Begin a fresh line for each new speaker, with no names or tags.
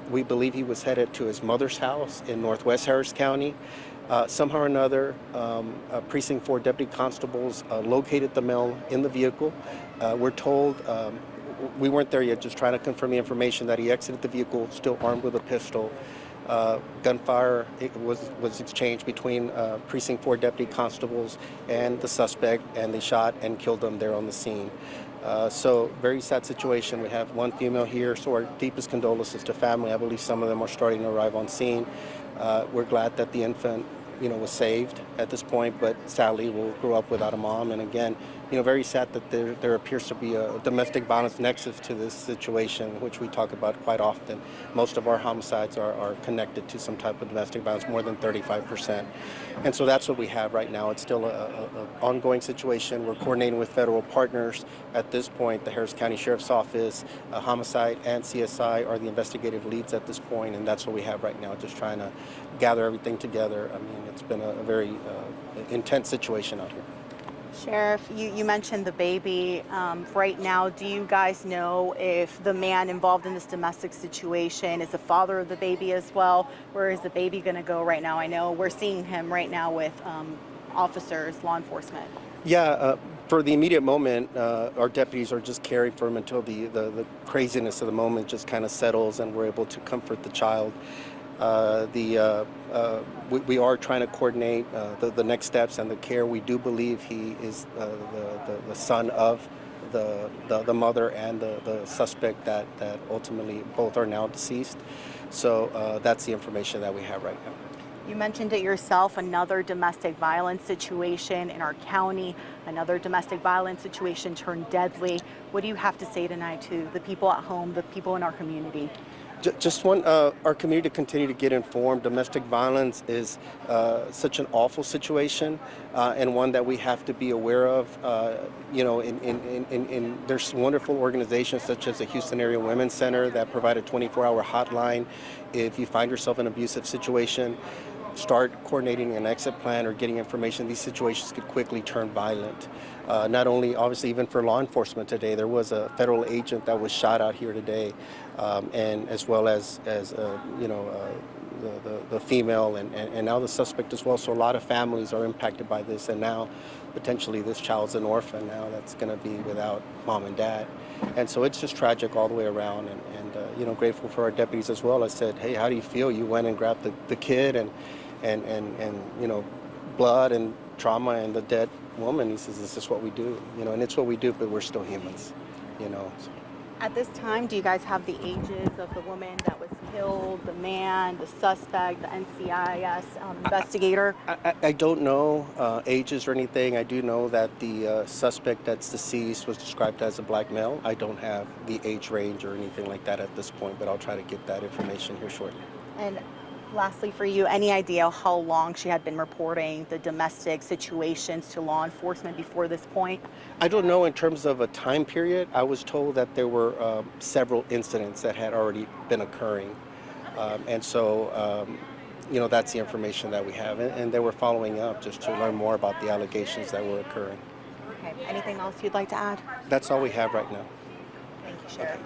We believe he was headed to his mother's house in northwest Harris County. Somehow or another, Precinct 4 deputy constables located the male in the vehicle. We're told, we weren't there yet, just trying to confirm the information that he exited the vehicle still armed with a pistol. Gunfire was exchanged between Precinct 4 deputy constables and the suspect, and they shot and killed them there on the scene. So very sad situation. We have one female here, so our deepest condolences to family. I believe some of them are starting to arrive on scene. We're glad that the infant, was saved at this point, but sadly will grow up without a mom. And again, very sad that there appears to be a domestic violence nexus to this situation, which we talk about quite often. Most of our homicides are connected to some type of domestic violence, more than 35%. And so that's what we have right now. It's still an ongoing situation. We're coordinating with federal partners. At this point, the Harris County Sheriff's Office, Homicide, and CSI are the investigative leads at this point, and that's what we have right now, just trying to gather everything together. I mean, it's been a very intense situation out here.
Sheriff, you mentioned the baby. Right now, do you guys know if the man involved in this domestic situation is the father of the baby as well? Where is the baby going to go right now? I know we're seeing him right now with officers, law enforcement.
Yeah, for the immediate moment, our deputies are just caring for him until the craziness of the moment just kind of settles and we're able to comfort the child. We are trying to coordinate the next steps and the care. We do believe he is the son of the mother and the suspect that ultimately both are now deceased. So that's the information that we have right now.
You mentioned it yourself, another domestic violence situation in our county, another domestic violence situation turned deadly. What do you have to say tonight to the people at home, the people in our community?
Just want our community to continue to get informed. Domestic violence is such an awful situation and one that we have to be aware of. There's wonderful organizations such as the Houston Area Women's Center that provide a 24-hour hotline. If you find yourself in an abusive situation, start coordinating an exit plan or getting information. These situations could quickly turn violent. Not only, obviously, even for law enforcement today, there was a federal agent that was shot out here today, and as well as the female and now the suspect as well. So a lot of families are impacted by this, and now potentially this child's an orphan now that's going to be without mom and dad. And so it's just tragic all the way around, and grateful for our deputies as well. I said, hey, how do you feel? You went and grabbed the kid and blood and trauma and the dead woman. He says, this is what we do, and it's what we do, but we're still humans,
At this time, do you guys have the ages of the woman that was killed, the man, the suspect, the NCIS investigator?
I don't know ages or anything. I do know that the suspect that's deceased was described as a black male. I don't have the age range or anything like that at this point, but I'll try to get that information here shortly.
And lastly for you, any idea how long she had been reporting the domestic situations to law enforcement before this point?
I don't know in terms of a time period. I was told that there were several incidents that had already been occurring. And so, that's the information that we have. And they were following up just to learn more about the allegations that were occurring.
Okay. Anything else you'd like to add?
That's all we have right now.
Thank you, Sheriff. Okay.